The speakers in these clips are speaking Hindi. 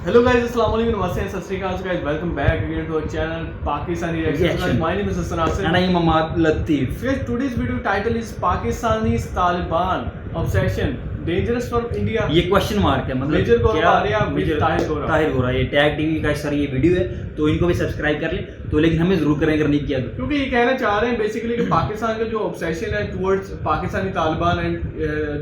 Hello guys, Assalamualaikum, Namaste and Sat Sri Akal. So guys, welcome back again to our channel Pakistani Reactions. Guys, my name is Hassan Asif. And I am Ahmad Latif. So guys, today's video title is Pakistani's Taliban obsession dangerous for India. ये क्वेश्चन मार्क है, मतलब मेजर गौरव क्या आर्या with ताहिर गौरव। ताहिर गौरव, ये टैग टीवी का सर ये वीडियो है, तो इनको भी सब्सक्राइब कर ले। तो लेकिन हमें जरूर करें अगर नहीं किया तो, क्योंकि ये कहना चाह रहे हैं बेसिकली कि पाकिस्तान का जो ऑब्सेशन है टुवर्ड्स पाकिस्तानी तालिबान एंड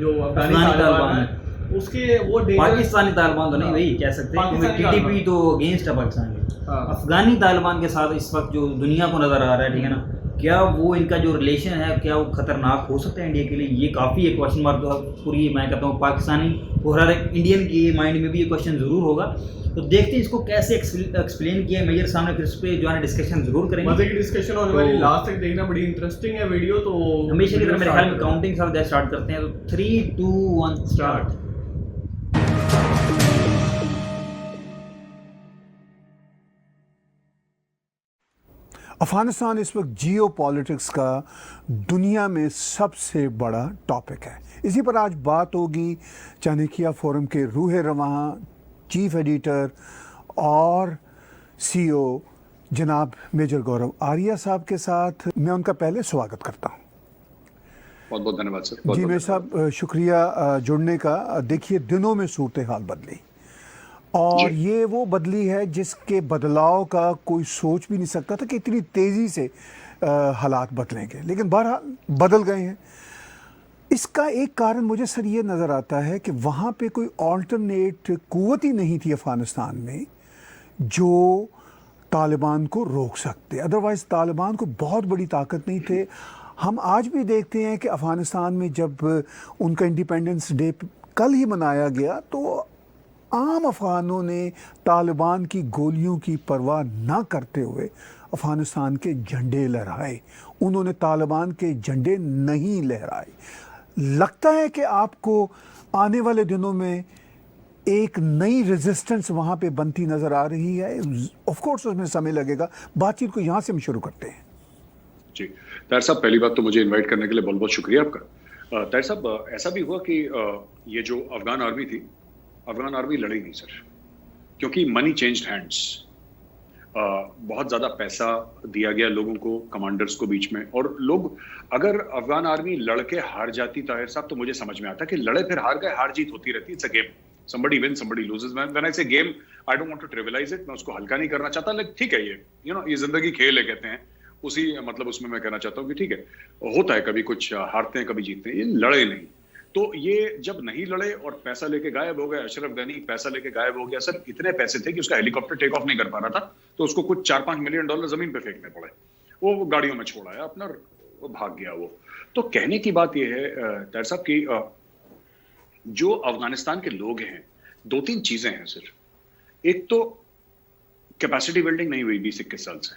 जो अफगानी तालिबान है उसके वो पाकिस्तानी तालिबान तो नहीं भाई कह सकते, क्योंकि टीटीपी तो अगेंस्ट है पाकिस्तान के। अफगानी तालिबान के साथ इस वक्त जो दुनिया को नजर आ रहा है, ठीक है ना, क्या वो इनका जो रिलेशन है क्या वो खतरनाक हो सकता है इंडिया के लिए? ये काफ़ी एक क्वेश्चन मार्क पूरी मैं कहता हूँ पाकिस्तानी और हर एक इंडियन के माइंड में भी ये क्वेश्चन ज़रूर होगा। तो देखते हैं इसको कैसे एक्सप्लेन किया मेजर सामने, फिर इस पे जो है डिस्कशन जरूर करेंगे। मजे की डिस्कशन होने वाली, लास्ट तक देखना, बड़ी इंटरेस्टिंग है वीडियो। तो हमेशा की तरह मेरे ख्याल में काउंटिंग के साथ स्टार्ट करते हैं। तो 3, 2, 1 स्टार्ट। अफ़गानिस्तान इस वक्त जियो पॉलिटिक्स का दुनिया में सबसे बड़ा टॉपिक है। इसी पर आज बात होगी चाणक्य फोरम के रूह रवां चीफ एडिटर और सीईओ जनाब मेजर गौरव आर्या साहब के साथ। मैं उनका पहले स्वागत करता हूं। बहुत बहुत धन्यवाद सर। जी मेजर साहब, शुक्रिया जुड़ने का। देखिए, दिनों में सूरत हाल बदली और ये वो बदली है जिसके बदलाव का कोई सोच भी नहीं सकता था कि इतनी तेज़ी से हालात बदलेंगे, लेकिन बहरहाल बदल गए हैं। इसका एक कारण मुझे सर ये नज़र आता है कि वहाँ पे कोई ऑल्टरनेट कुव्वत ही नहीं थी अफ़गानिस्तान में जो तालिबान को रोक सकते। अदरवाइज़ तालिबान को बहुत बड़ी ताकत नहीं थे। हम आज भी देखते हैं कि अफ़गानिस्तान में जब उनका इंडिपेंडेंस डे कल ही मनाया गया तो आम अफ़गानों ने तालिबान की गोलियों की परवाह ना करते हुए अफ़गानिस्तान के झंडे लहराए। उन्होंने तालिबान के झंडे नहीं लहराए। लगता है कि आपको आने वाले दिनों में एक नई रेजिस्टेंस वहाँ पे बनती नज़र आ रही है। ऑफ कोर्स उसमें समय लगेगा। बातचीत को यहाँ से हम शुरू करते हैं। जी ताहिर साहब, पहली बात तो मुझे इनवाइट करने के लिए बहुत बहुत शुक्रिया आपका। ताहिर साहब, ऐसा भी हुआ कि ये जो अफगान आर्मी थी, अफगान आर्मी लड़ी नहीं सर, क्योंकि मनी चेंज्ड हैंड्स। बहुत ज़्यादा पैसा दिया गया लोगों को, कमांडर्स को बीच में, और लोग अगर अफगान आर्मी लड़के हार जाती ताहिर साहब तो मुझे समझ में आता कि लड़े फिर हार गए, हार जीत होती रहती, it's a game, somebody wins somebody loses। when I say game I don't want to trivialize it, मैं उसको हल्का नहीं करना चाहता, लेकिन ठीक है, ये ये जिंदगी खेल है कहते हैं, उसी मतलब उसमें मैं कहना चाहता हूँ कि ठीक है, होता है, कभी कुछ हारते हैं कभी जीतते हैं, ये लड़े नहीं। तो ये जब नहीं लड़े और पैसा लेके गायब हो गए, अशरफ गनी पैसा लेके गायब हो गया सर। इतने पैसे थे कि उसका हेलीकॉप्टर टेक ऑफ नहीं कर पा रहा था, तो उसको कुछ 4-5 मिलियन डॉलर जमीन पे फेंकने पड़े। वो गाड़ियों में छोड़ा है अपना, वो भाग गया वो। तो कहने की बात यह है ताहिर साहब की जो अफगानिस्तान के लोग हैं, 2-3 चीजें हैं सर। एक तो कैपेसिटी बिल्डिंग नहीं हुई 20-21 साल से,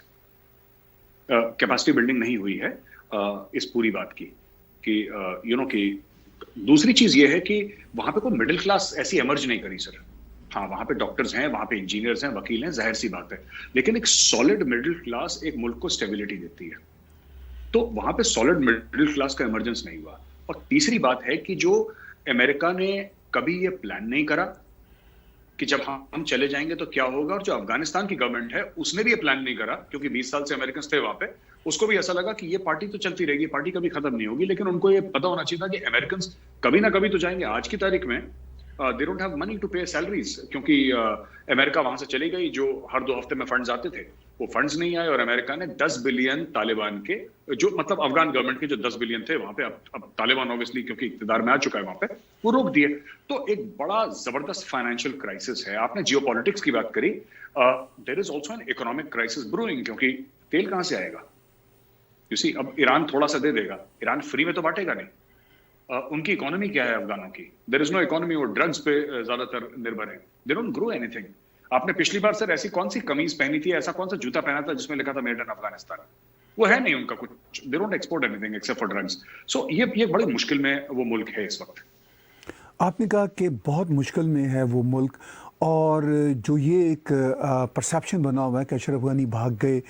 कैपेसिटी बिल्डिंग नहीं हुई है इस पूरी बात की कि कि दूसरी चीज ये है कि वहां पे कोई मिडिल क्लास ऐसी एमर्ज नहीं करी सर। हाँ, वहां पे डॉक्टर्स हैं, वहां पे इंजीनियर्स हैं, वकील हैं, जाहिर सी बात है, लेकिन एक सॉलिड मिडिल क्लास एक मुल्क को स्टेबिलिटी देती है। तो वहां पे सॉलिड मिडिल क्लास का इमरजेंस नहीं हुआ। और तीसरी बात है कि जो अमेरिका ने कभी ये प्लान नहीं करा कि जब हम चले जाएंगे तो क्या होगा, और जो अफगानिस्तान की गवर्नमेंट है उसने भी ये प्लान नहीं करा, क्योंकि 20 साल से अमेरिकन थे वहां पे, उसको भी ऐसा लगा कि ये पार्टी तो चलती रहेगी, पार्टी कभी खत्म नहीं होगी, लेकिन उनको ये पता होना चाहिए था कि अमेरिकन कभी ना कभी तो जाएंगे। आज की तारीख में they don't have money to pay salaries, क्योंकि अमेरिका वहां से चली गई, जो हर 2 हफ्ते में फंड्स आते थे वो फंड्स नहीं आए, और अमेरिका ने 10 बिलियन तालिबान के, जो मतलब अफगान गवर्नमेंट के जो 10 बिलियन थे वहां पे, अब तालिबान ऑब्वियसली क्योंकि इक्तिदार में आ चुका है वहां पे, वो रोक दिए। तो एक बड़ा जबरदस्त फाइनेंशियल क्राइसिस है। आपने जियोपॉलिटिक्स की बात करी, there is also an economic crisis brewing, क्योंकि तेल कहां से आएगा? यू सी, अब ईरान थोड़ा सा दे देगा, ईरान फ्री में तो बांटेगा नहीं। उनकी इकोनॉमी क्या है अफगानों की? देयर इज नो इकोनॉमी, वो ड्रग्स पे ज्यादातर निर्भर है, दे डोंट ग्रो एनीथिंग। आपने पिछली बार सर ऐसी कौन सी कमीज पहनी थी, ऐसा कौन सा जूता पहना था जिसमें लिखा था मेड इन अफगानिस्तान? वो है नहीं उनका कुछ, they don't export anything except for drugs. So ये बड़े मुश्किल में वो मुल्क है इस वक्त। आपने कहा कि बहुत मुश्किल में है वो मुल्क, और जो ये एक परसेप्शन बना हुआ है कि अशरफ गनी भाग गए,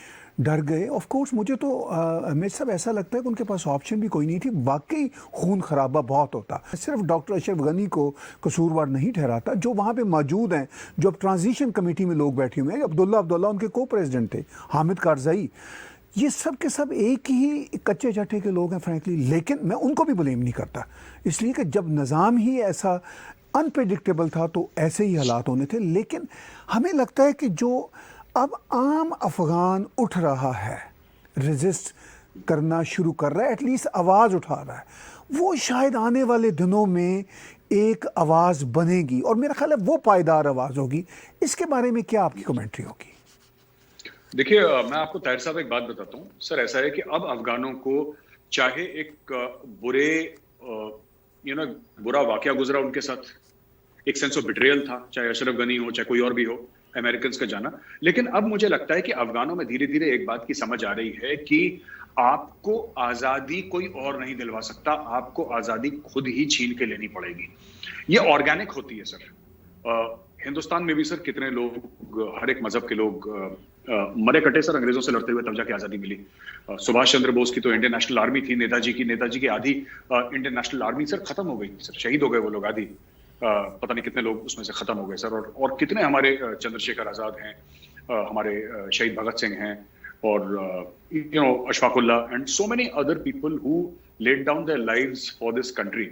डर गए। ऑफ कोर्स मुझे तो मैं सब ऐसा लगता है कि उनके पास ऑप्शन भी कोई नहीं थी, वाकई खून खराबा बहुत होता। सिर्फ डॉक्टर अशरफ गनी को कसूरवार नहीं ठहराता, जो वहाँ पे मौजूद हैं, जो अब ट्रांजिशन कमेटी में लोग बैठे हुए हैं, अब्दुल्ला उनके को प्रेसिडेंट थे, हामिद कारज़ई, ये सब के सब एक ही कच्चे चट्टे के लोग हैं फ्रैंकली। लेकिन मैं उनको भी ब्लेम नहीं करता, इसलिए कि जब निज़ाम ही ऐसा अनप्रेडिक्टेबल था तो ऐसे ही हालात होने थे। लेकिन हमें लगता है कि जो अब आम अफ़गान उठ रहा है, रेजिस्ट करना शुरू कर रहा है, एटलीस्ट आवाज़ उठा रहा है, वो शायद आने वाले दिनों में एक आवाज़ बनेगी और मेरा ख्याल है वो पायदार आवाज़ होगी। इसके बारे में क्या आपकी कमेंट्री होगी? देखिए, मैं आपको ताहिर साहब एक बात बताता हूँ सर। ऐसा है कि अब अफगानों को चाहे एक बुरा वाकया गुजरा उनके साथ, एक सेंस ऑफ बिट्रेयल था, चाहे अशरफ गनी हो चाहे कोई और भी हो, अमेरिकन का जाना। लेकिन अब मुझे लगता है कि अफगानों में धीरे धीरे एक बात की समझ आ रही है कि आपको आजादी कोई और नहीं दिलवा सकता, आपको आजादी खुद ही छीन के लेनी पड़ेगी। ये ऑर्गेनिक होती है सर। हिंदुस्तान में भी सर कितने लोग, हर एक मजहब के लोग मरे कटे सर अंग्रेजों से लड़ते हुए, तब जाके आजादी मिली। सुभाष चंद्र बोस की तो इंडियन नेशनल आर्मी थी, नेताजी की आधी इंडियन नेशनल आर्मी सर खत्म हो गई सर, शहीद हो गए वो लोग आधी। पता नहीं कितने लोग उसमें से खत्म हो गए सर। और कितने हमारे चंद्रशेखर आजाद हैं, हमारे शहीद भगत सिंह हैं, और Ashfaqulla and so many other people who laid down their lives for this country.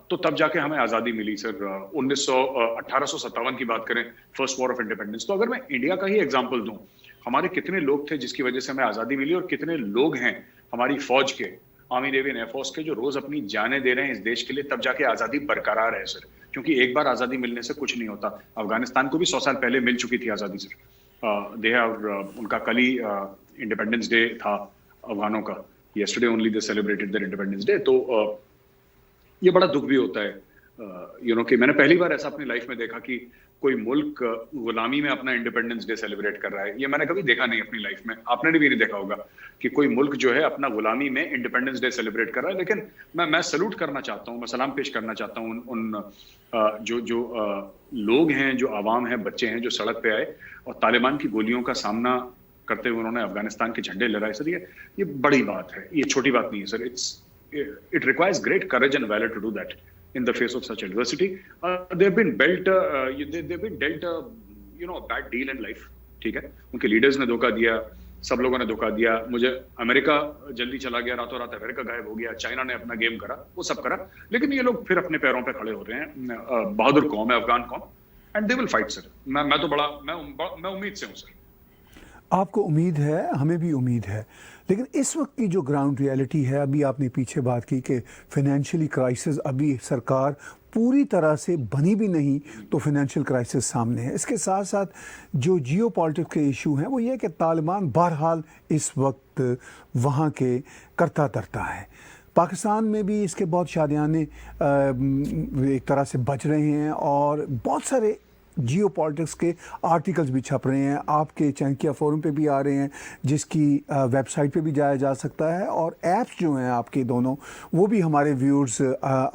तो तब जाके हमें आजादी मिली सर। 1857 की बात करें, फर्स्ट वॉर ऑफ इंडिपेंडेंस। तो अगर मैं इंडिया का ही एग्जांपल दूं, हमारे कितने लोग थे जिसकी वजह से हमें आजादी मिली, और कितने लोग हैं हमारी फौज के, आर्मी नेवी एयर फोर्स के, जो रोज अपनी जानें दे रहे हैं इस देश के लिए, तब जाके आजादी बरकरार है सर। क्योंकि एक बार आजादी मिलने से कुछ नहीं होता। अफगानिस्तान को भी 100 साल पहले मिल चुकी थी आजादी सर। दे हैव उनका कल ही इंडिपेंडेंस डे था अफगानों का। yesterday only they celebrated their independence day। तो ये बड़ा दुख भी होता है कि मैंने पहली बार ऐसा अपनी लाइफ में देखा कि कोई मुल्क गुलामी में अपना इंडिपेंडेंस डे सेलिब्रेट कर रहा है। ये मैंने कभी देखा नहीं अपनी लाइफ में, आपने भी नहीं देखा होगा कि कोई मुल्क जो है अपना गुलामी में इंडिपेंडेंस डे सेलिब्रेट कर रहा है। लेकिन मैं सल्यूट करना चाहता हूँ, मैं सलाम पेश करना चाहता हूँ उन जो लोग हैं, जो आवाम है, बच्चे हैं, जो सड़क पे आए और तालिबान की गोलियों का सामना करते हुए उन्होंने अफगानिस्तान के झंडे लहराए सर। ये बड़ी बात है, ये छोटी बात नहीं है sir. It requires great courage and valour to do that in the face of such adversity। they've been dealt a bad deal in life। ठीक है, उनके लीडर्स ने धोखा दिया, सब लोगों ने धोखा दिया। मुझे अमेरिका जल्दी चला गया, रातों रात अमेरिका गायब हो गया, चाइना ने अपना गेम करा, वो सब करा। लेकिन ये लोग फिर अपने पैरों पे खड़े हो रहे हैं। बहादुर कौम है अफगान कौम, and they will fight sir. मैं उम्मीद से हूँ सर। आपको उम्मीद है, हमें भी उम्मीद है, लेकिन इस वक्त की जो ग्राउंड रियलिटी है, अभी आपने पीछे बात की कि फाइनेंशियली क्राइसिस, अभी सरकार पूरी तरह से बनी भी नहीं तो फाइनेंशियल क्राइसिस सामने है। इसके साथ साथ जो जियो पॉलिटिक्स के इशू हैं वो ये कि तालिबान बहरहाल इस वक्त वहाँ के करता धरता है। पाकिस्तान में भी इसके बहुत शादियाने एक तरह से बच रहे हैं और बहुत सारे जियो पॉलिटिक्स के आर्टिकल्स भी छप रहे हैं। आपके चैनकिया फोरम पे भी आ रहे हैं, जिसकी वेबसाइट पे भी जाया जा सकता है, और ऐप्स जो हैं आपके दोनों, वो भी हमारे व्यूअर्स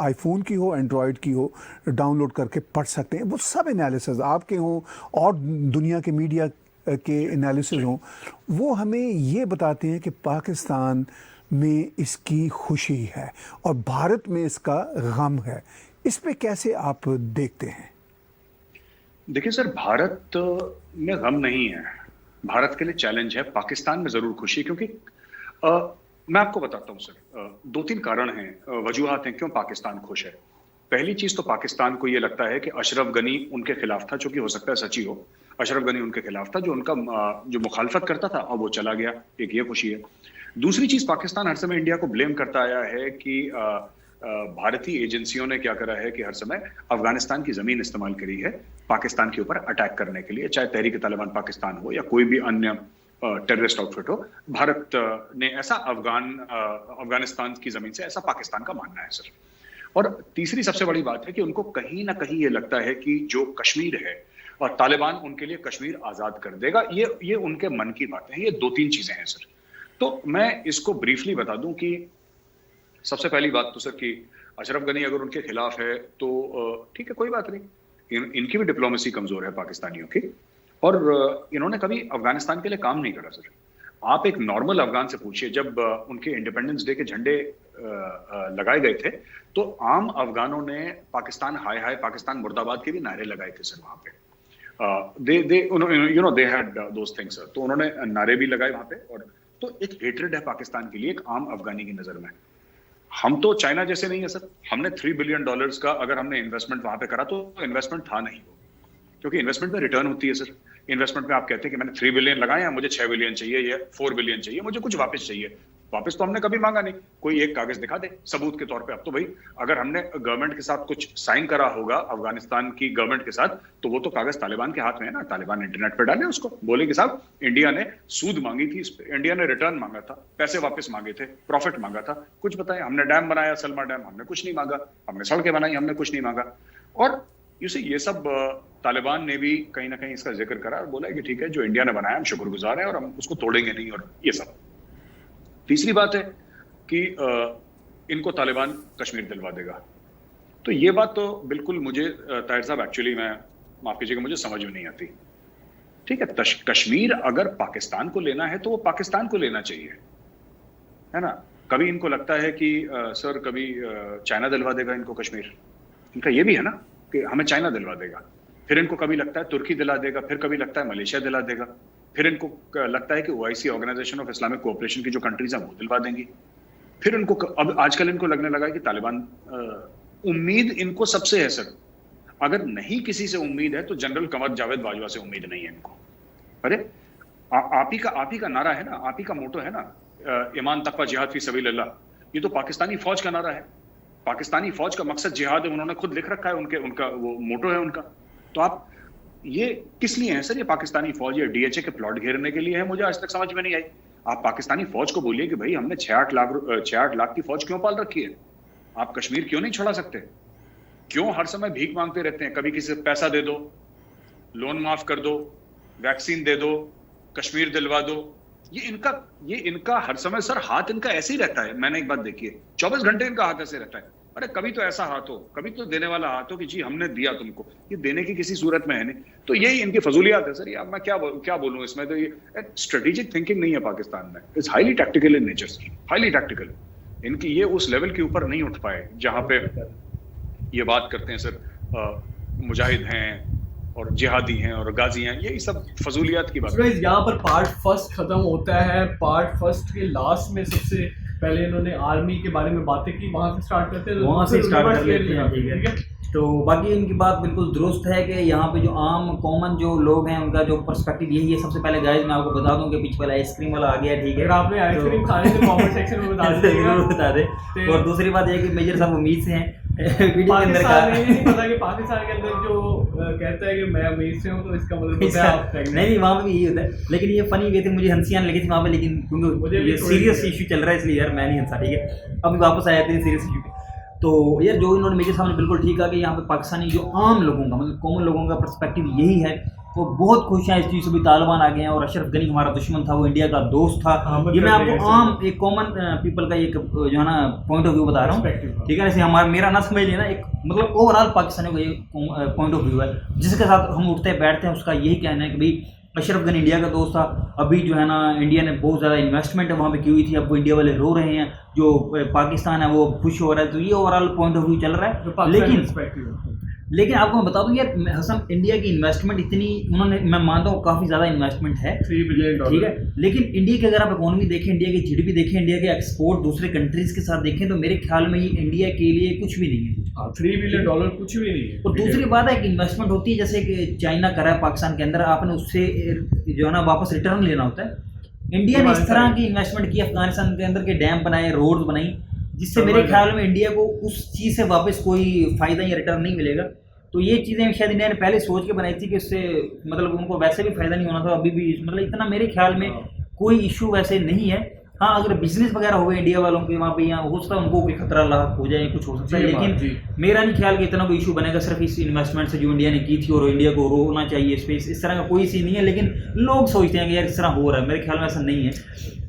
आईफोन की हो, एंड्रॉयड की हो, डाउनलोड करके पढ़ सकते हैं। वो सब एनालिसिस आपके हों और दुनिया के मीडिया के एनालिसिस हों, वो हमें ये बताते हैं कि पाकिस्तान में इसकी खुशी है और भारत में इसका गम है। इस पे कैसे आप देखते हैं? देखिए सर, भारत में गम नहीं है, भारत के लिए चैलेंज है। पाकिस्तान में जरूर खुशी, क्योंकि मैं आपको बताता हूँ सर, 2-3 कारण हैं, वजूहात हैं क्यों पाकिस्तान खुश है। पहली चीज तो पाकिस्तान को ये लगता है कि अशरफ गनी उनके खिलाफ था, जो कि हो सकता है सच ही हो। अशरफ गनी उनके खिलाफ था, जो उनका जो मुखालफत करता था, अब वो चला गया, एक ये खुशी है। दूसरी चीज, पाकिस्तान हर समय इंडिया को ब्लेम करता आया है कि भारतीय एजेंसियों ने क्या करा है कि हर समय अफगानिस्तान की जमीन इस्तेमाल करी है पाकिस्तान के ऊपर अटैक करने के लिए, चाहे तहरीक तालिबान पाकिस्तान हो या कोई भी अन्य टेररिस्ट आउटफिट हो। भारत ने ऐसा अफगानिस्तान की जमीन से, ऐसा पाकिस्तान का मानना है सर। और तीसरी सबसे बड़ी बात है कि उनको कहीं ना कहीं ये लगता है कि जो कश्मीर है और तालिबान उनके लिए कश्मीर आजाद कर देगा, ये उनके मन की बातें हैं। ये 2-3 चीजें हैं सर। तो मैं इसको ब्रीफली बता दूं कि सबसे पहली बात तो सर कि अशरफ गनी अगर उनके खिलाफ है तो ठीक है, कोई बात नहीं। इनकी भी डिप्लोमेसी कमजोर है पाकिस्तानियों की, और इन्होंने कभी अफगानिस्तान के लिए काम नहीं करा सर। आप एक नॉर्मल अफगान से पूछिए, जब उनके इंडिपेंडेंस डे के झंडे लगाए गए थे तो आम अफगानों ने पाकिस्तान हाय हाय पाकिस्तान मुर्दाबाद के भी नारे लगाए थे सर वहां पे। They had those things sir, तो उन्होंने नारे भी लगाए वहां पे। और तो एक हेट्रेड है पाकिस्तान के लिए एक आम अफगानी की नजर में। हम तो चाइना जैसे नहीं है सर, हमने $3 बिलियन का अगर हमने इन्वेस्टमेंट वहां पे करा तो इन्वेस्टमेंट था नहीं, क्योंकि इन्वेस्टमेंट में रिटर्न होती है सर। इन्वेस्टमेंट में आप कहते हैं कि मैंने 3 बिलियन लगाया या मुझे 6 बिलियन चाहिए या 4 बिलियन चाहिए, मुझे कुछ वापस चाहिए। वापस तो हमने कभी मांगा नहीं, कोई एक कागज दिखा दे सबूत के तौर पे। अब तो भाई अगर हमने गवर्नमेंट के साथ कुछ साइन करा होगा, अफगानिस्तान की गवर्नमेंट के साथ, तो वो तो कागज तालिबान के हाथ में है ना। तालिबान इंटरनेट पे डाले उसको, बोले कि साहब इंडिया ने सूद मांगी थी इस पे, इंडिया ने रिटर्न मांगा था, पैसे वापस मांगे थे, प्रॉफिट मांगा था, कुछ बताएं। हमने डैम बनाया सलमा डैम, हमने कुछ नहीं मांगा। हमने सड़कें बनाई, हमने कुछ नहीं मांगा। और ये सब तालिबान ने भी कहीं ना कहीं इसका जिक्र करा और बोला कि ठीक है जो इंडिया ने बनाया हम शुक्रगुजार हैं और हम उसको तोड़ेंगे नहीं, और ये सब। तीसरी बात है कि इनको तालिबान कश्मीर दिलवा देगा। तो ये बात तो बिल्कुल मुझे ताहिर साहब एक्चुअली मैं माफ कीजिएगा मुझे समझ में नहीं आती। ठीक है, कश्मीर अगर पाकिस्तान को लेना है तो वो पाकिस्तान को लेना चाहिए, है ना। कभी इनको लगता है कि सर कभी चाइना दिलवा देगा इनको कश्मीर, इनका ये भी है ना कि हमें चाइना दिलवा देगा। फिर इनको कभी लगता है तुर्की दिला देगा, फिर कभी लगता है मलेशिया दिला देगा, फिर इनको लगता है कि OIC organisation of Islamic cooperation की जो कंट्रीज हैं वो दिलवा देंगी। फिर इनको अब आजकल इनको लगने लगा है कि तालिबान, उम्मीद इनको सबसे है सर। अगर नहीं किसी से उम्मीद है तो जनरल कमर जावेद बाजवा से उम्मीद नहीं है इनको। अरे आप ही का नारा है ना, आप ही का मोटो है ना, ईमान तकवा जिहाद फी सबीलिल्लाह। ये तो पाकिस्तानी फौज का नारा है। पाकिस्तानी फौज का मकसद जिहाद है, उन्होंने खुद लिख रखा है, उनका वो मोटो है उनका। तो आप ये किस लिए है सर ये पाकिस्तानी फौज? ये DHA के प्लॉट घेरने के लिए है? मुझे आज तक समझ में नहीं आई। आप पाकिस्तानी फौज को बोलिए कि भाई हमने 6-8 लाख की फौज क्यों पाल रखी है? आप कश्मीर क्यों नहीं छोड़ा सकते? क्यों हर समय भीख मांगते रहते हैं? कभी किसी से पैसा दे दो, लोन माफ कर दो, वैक्सीन दे दो, कश्मीर दिलवा दो। ये इनका हर समय सर हाथ इनका ऐसे ही रहता है। मैंने एक बात देखी है, 24 घंटे इनका हाथ ऐसे रहता है। अरे कभी तो ऐसा हाथ हो, कभी तो देने वाला हाथ हो कि जी हमने दिया तुमको। ये देने की किसी सूरत में है नहीं। तो यही इनकी फजूलियात है सर। ये अब मैं क्या बोलूं इसमें। तो ये स्ट्रेटेजिक थिंकिंग नहीं है पाकिस्तान में। It's highly tactical in nature sir, highly tactical. इनकी ये उस लेवल के ऊपर नहीं उठ पाए जहां पे ये बात करते हैं सर मुजाहिद हैं और जिहादी हैं और गाजी हैं। यही सब फजूलियात की बात है। यहाँ पर पार्ट फर्स्ट खत्म होता है। पार्ट फर्स्ट के लास्ट में सबसे पहले इन्होंने आर्मी के बारे में बातें की, वहां से स्टार्ट करते हैं, वहां से स्टार्ट कर लेते हैं। ठीक है, तो बाकी इनकी बात बिल्कुल दुरुस्त है कि यहाँ पे जो आम कॉमन जो लोग हैं उनका जो पर्सपेक्टिव यही है। सबसे पहले गाइस मैं आपको बता दूं कि पीछे वाला आइसक्रीम वाला आ गया। ठीक है, अगर आपने आइसक्रीम खाने के कमेंट सेक्शन में बता दे। और दूसरी बात ये कि मेजर साहब उम्मीद से हैं वीडियो के अंदर का नहीं पता कि पाकिस्तान के अंदर जो कहता है कि मैं उम्मीद से हूं तो इसका मतलब आप नहीं वहाँ पे यही होता है। लेकिन ये फनी वे थे, मुझे हंसी आने लगी थी वहाँ पे, लेकिन क्योंकि ये सीरियस इशू चल रहा है इसलिए यार मैं नहीं हंसा। ठीक है, अभी वापस आए थे सीरियस इशू पे। तो यार जो इन्होंने मेजर साहब ने बिल्कुल ठीक कहा कि यहाँ पे पाकिस्तानी जो आम लोगों का मतलब कॉमन लोगों का पर्सपेक्टिव यही है। वो बहुत खुश हैं इस चीज़ से भी तालिबान आ गए हैं और अशरफ गनी हमारा दुश्मन था, वो इंडिया का दोस्त था। ये मैं आपको आम एक कॉमन पीपल का एक जो है ना पॉइंट ऑफ व्यू बता रहा हूँ। ठीक है, जैसे हमारा मेरा ना समझ लेना, एक मतलब ओवरऑल पाकिस्तानियों का ये पॉइंट ऑफ व्यू है जिसके साथ हम उठते बैठते हैं। उसका यही कहना है कि भाई अशरफ गनी इंडिया का दोस्त था। अभी जो है ना इंडिया ने बहुत ज़्यादा इन्वेस्टमेंट वहाँ पे की हुई थी, अब वो इंडिया वाले रो रहे हैं, जो पाकिस्तान है वो खुश हो रहा है। तो ये ओवरऑल पॉइंट ऑफ व्यू चल रहा है। लेकिन आपको मैं बता दूं यार हसन, इंडिया की इन्वेस्टमेंट इतनी उन्होंने, मैं मानता हूँ काफ़ी ज़्यादा इन्वेस्टमेंट है, $3 बिलियन। ठीक है, लेकिन इंडिया की अगर आप इकोनॉमी देखें, इंडिया की GDP देखें, इंडिया के एक्सपोर्ट दूसरे कंट्रीज़ के साथ देखें, तो मेरे ख्याल में ये इंडिया के लिए कुछ भी नहीं है। $3 बिलियन कुछ भी नहीं है। और दूसरी बात है कि इन्वेस्टमेंट होती है जैसे कि चाइना कर रहा है पाकिस्तान के अंदर, आपने उससे जो है ना वापस रिटर्न लेना होता है। इंडिया ने इस तरह की इन्वेस्टमेंट की अफगानिस्तान के अंदर के डैम बनाए, रोड बनाई, जिससे मेरे ख्याल में इंडिया को उस चीज़ से वापस कोई फ़ायदा या रिटर्न नहीं मिलेगा। तो ये चीज़ें शायद इंडिया ने पहले सोच के बनाई थी कि इससे मतलब उनको वैसे भी फ़ायदा नहीं होना था, अभी भी मतलब इतना मेरे ख्याल में कोई इशू वैसे नहीं है। हाँ, अगर बिजनेस वगैरह हो गए इंडिया वालों के वहाँ पे, यहाँ हो सकता है उनको कोई खतरा लाभ हो जाए, कुछ हो सकता है, लेकिन मेरा नहीं ख्याल कि इतना कोई इशू बनेगा सिर्फ इस इन्वेस्टमेंट से जो इंडिया ने की थी और इंडिया को रोना चाहिए इस पर, इस तरह का कोई सीन नहीं है। लेकिन लोग सोचते हैं कि यार इस तरह हो रहा है, मेरे ख्याल में ऐसा नहीं है।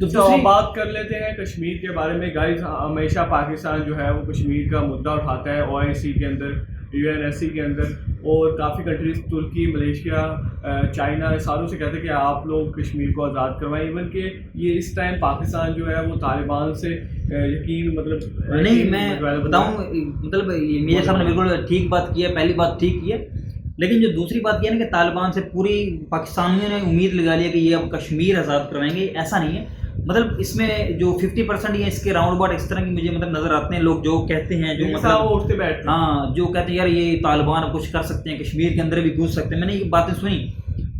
तो हम बात कर लेते हैं कश्मीर के बारे में। गाइस हमेशा पाकिस्तान जो है वो कश्मीर का मुद्दा उठाता है, OIC के अंदर, UNSC के अंदर। और काफ़ी कंट्रीज तुर्की, मलेशिया, चाइना, सारों से कहते हैं कि आप लोग कश्मीर को आज़ाद करवाएं। इवन कि ये इस टाइम पाकिस्तान जो है वो तालिबान से यकीन मतलब नहीं, मैं बताऊं मतलब मेरे सामने बिल्कुल ठीक बात की है, पहली बात ठीक की है, लेकिन जो दूसरी बात ये है ना कि तालिबान से पूरी पाकिस्तानियों ने उम्मीद लगा लिया कि ये अब कश्मीर आज़ाद करवाएंगे, ऐसा नहीं है। मतलब इसमें जो 50% या इसके राउंड अबाउट इस तरह की मुझे मतलब नज़र आते हैं लोग जो कहते हैं, जो मतलब उठते बैठते, हाँ, जो कहते हैं यार ये तालिबान कुछ कर सकते हैं, कश्मीर के अंदर भी घुस सकते हैं। मैंने ये बातें सुनी,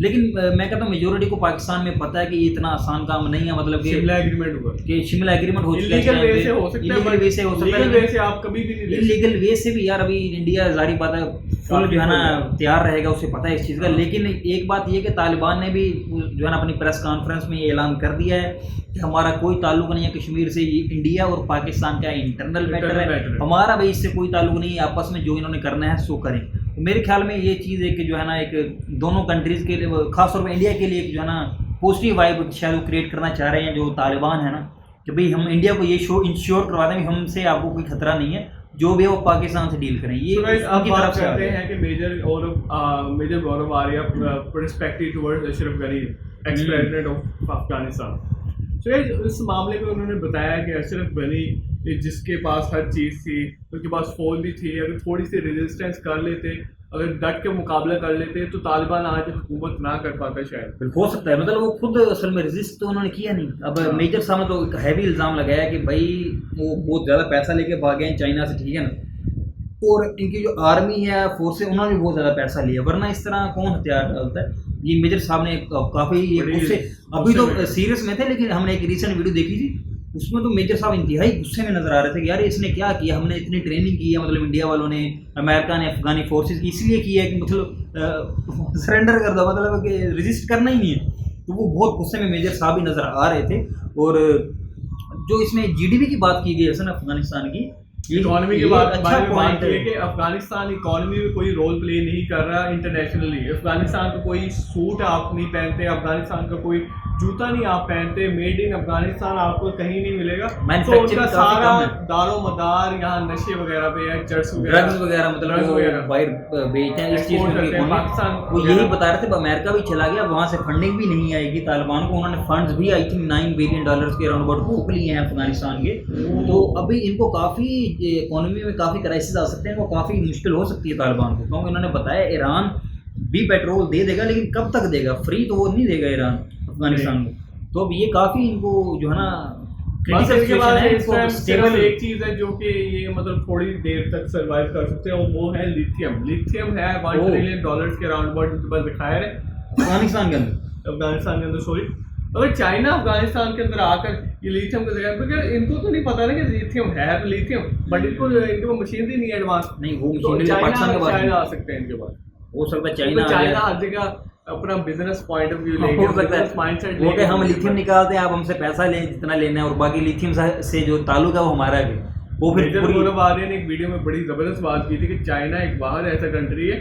लेकिन मैं कहता हूँ मेजोरिटी को पाकिस्तान में पता है कि ये इतना आसान काम नहीं है। मतलब कि शिमला एग्रीमेंट हुआ, कि शिमला एग्रीमेंट हो चुका है, इलीगल वे से हो सकता है, इलीगल वे से हो सकता है, लीगल वे से आप कभी भी नहीं ले सकते। इलीगल वे से भी यार अभी इंडिया जारी बात है फुल जो है ना तैयार रहेगा, उसे पता है इस चीज़ का। लेकिन एक बात ये कि तालिबान ने भी जो है ना अपनी प्रेस कॉन्फ्रेंस में ये ऐलान कर दिया है कि हमारा कोई ताल्लुक नहीं है कश्मीर से, ये इंडिया और पाकिस्तान का इंटरनल मैटर है, हमारा भाई इससे कोई ताल्लुक नहीं है, आपस में जो इन्होंने करना है सो करें। तो मेरे ख्याल में ये चीज़ है कि जो है ना एक दोनों कंट्रीज़ के लिए, खासतौर पर इंडिया के लिए जो है ना पॉजिटिव वाइब शायद वो क्रिएट करना चाह रहे हैं जो तालिबान है ना, कि भाई हम इंडिया को ये इंश्योर करवा दें कि हमसे आपको कोई खतरा नहीं है, जो भी है वो पाकिस्तान से डील करें। ये उनकी तरफ से कहते हैं कि major Gaurav Arya perspective towards Ashraf Ghani, ex president of Afghanistan. तो इस मामले में उन्होंने बताया कि अशरफ गनी जिसके पास हर चीज़ थी, उनके पास फ़ौज भी थी, अगर थोड़ी सी रेजिस्टेंस कर लेते, अगर डट के मुकाबला कर लेते तो तालिबान आज हुकूमत ना कर पाता शायद। हो सकता है, मतलब वो खुद असल में रेजिस्ट तो उन्होंने किया नहीं। अब मेजर साहब ने तो एक हैवी इल्ज़ाम लगाया कि भाई वो बहुत ज़्यादा पैसा लेके भागे हैं चाइना से, ठीक है ना, और इनकी जो आर्मी है, फोर्स है, उन्होंने भी बहुत ज़्यादा पैसा लिया, वरना इस तरह कौन हथियार डालता है। ये मेजर साहब ने काफ़ी गुस्से, अभी तो सीरियस में थे, लेकिन हमने एक रिसेंट वीडियो देखी थी, उसमें तो मेजर साहब इंतहाई गुस्से में नजर आ रहे थे कि यार इसने क्या किया, हमने इतनी ट्रेनिंग की है, मतलब इंडिया वालों ने, अमेरिका ने अफगानी फोर्सेस की, इसलिए की है कि मतलब सरेंडर कर दो, मतलब कि रजिस्ट करना ही नहीं है। तो वो बहुत गुस्से में मेजर साहब भी नजर आ रहे थे। और जो इसमें जीडीपी की बात की गई है ना अफगानिस्तान की, इकोनॉमी के बात है कि अफगानिस्तान इकोनॉमी में कोई रोल प्ले नहीं कर रहा इंटरनेशनली। अफगानिस्तान का कोई सूट आप नहीं पहनते, अफगानिस्तान का कोई जूता नहीं आप पहनते, मेड इन अफगानिस्तान आपको कहीं नहीं मिलेगा। तो उनका सारा दारो मदार यहाँ नशे वगैरह पे है, ड्रग्स वगैरह मतलब बाहर बेचते हैं, इस चीज़ में पाकिस्तान वो यही बता रहे थे। अमेरिका भी चला गया, वहाँ से फंडिंग भी नहीं आएगी तालिबान को, उन्होंने फंड्स भी आई थिंक $9 बिलियन के अराउंड अबाउट रोक लिए हैं अफगानिस्तान के। तो अभी इनको काफ़ी इकोनॉमी में काफ़ी क्राइसिस आ सकते हैं, इनको काफ़ी मुश्किल हो सकती है तालिबान को, क्योंकि उन्होंने बताया ईरान भी पेट्रोल दे देगा, लेकिन कब तक देगा, फ्री तो वो नहीं देगा ईरान अफगानिस्तान को। तो अब ये काफ़ी इनको जो है ना स्टेबल एक चीज़ है जो कि ये मतलब थोड़ी देर तक सर्वाइव कर सकते हैं, और वो है लिथियम। लिथियम है $1 ट्रिलियन के अराउंड अबाउट उनके पास दिखाया है अफगानिस्तान के अंदर सॉरी। अगर चाइना अफगानिस्तान के अंदर आकर ये लिथियम की जगह, क्योंकि इनको तो नहीं पता ना कि लिथियम है, तो लिथियम बट इनको मशीनरी नहीं एडवांस नहीं, वो तो चाइना शायद आ सकते हैं इनके पास, हो सकता है चाइना हर जगह अपना बिजनेस पॉइंट ऑफ व्यू लेके हो सकता है माइंडसेट लेके हम लिथियम निकालते हैं, आप हमसे पैसा लें जितना लेना है, और बाकी लिथियम से जो ताल्लुक है वो हमारा है। वो फिर गौरव आर्य ने एक वीडियो में बड़ी जबरदस्त बात की थी कि चाइना एक बाहर ऐसा कंट्री है,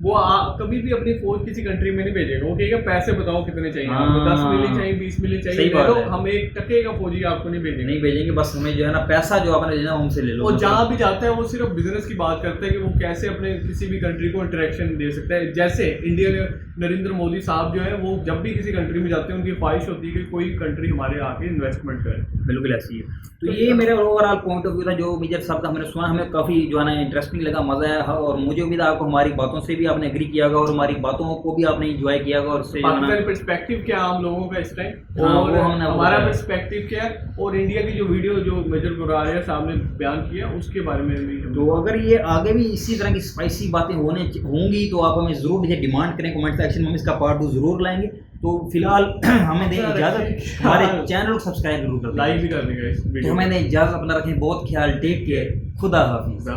वो कभी भी अपनी फौज किसी कंट्री में नहीं भेजेगा। वो कहेगा पैसे बताओ कितने चाहिए आपको, 10 मिलियन चाहिए, 20 मिलियन चाहिए, तो हम 1 टके का फौजी आपको नहीं भेजेंगे, बस हमें जो है ना पैसा जो आपने लेना हमसे ले लो। और जहाँ भी जाता है वो सिर्फ बिजनेस की बात करता है कि वो कैसे अपने किसी भी कंट्री को इंटरेक्शन दे सकता है। जैसे इंडिया ने नरेंद्र मोदी साहब जो है वो जब भी किसी कंट्री में जाते हैं उनकी ख्वाहिश होती है कि कोई कंट्री हमारे आके इन्वेस्टमेंट करे। बिल्कुल ऐसी है। तो ये मेरा ओवरऑल पॉइंट ऑफ व्यू था जो मेजर साहब का हमने सुना, हमें काफ़ी जो है ना इंटरेस्टिंग लगा, मज़ा आया, और मुझे उम्मीद है आपको हमारी बातों से भी आपने एग्री किया होगा और हमारी बातों को भी आपने एंजॉय किया होगा। और उससे पर्सपेक्टिव क्या आम लोगों का इस टाइम और हमारा पर्सपेक्टिव क्या है, और इंडिया की जो वीडियो जो मेजर गौरव आर्य साहब ने बयान किया उसके बारे में भी। तो अगर ये आगे भी इसी तरह की स्पाइसी बातें होंगी तो आप हमें ज़रूर डिमांड करें कमेंट सेक्शन में, हम इसका पार्ट 2 ज़रूर लाएंगे। तो फिलहाल हमें दें इजाज़त, हमारे चैनल को सब्सक्राइब जरूर कर दें, लाइक भी कर देंगे इस वीडियो, तो हमें दें इजाज़त, अपना रखें बहुत ख्याल, टेक केयर, खुदा हाफिज़।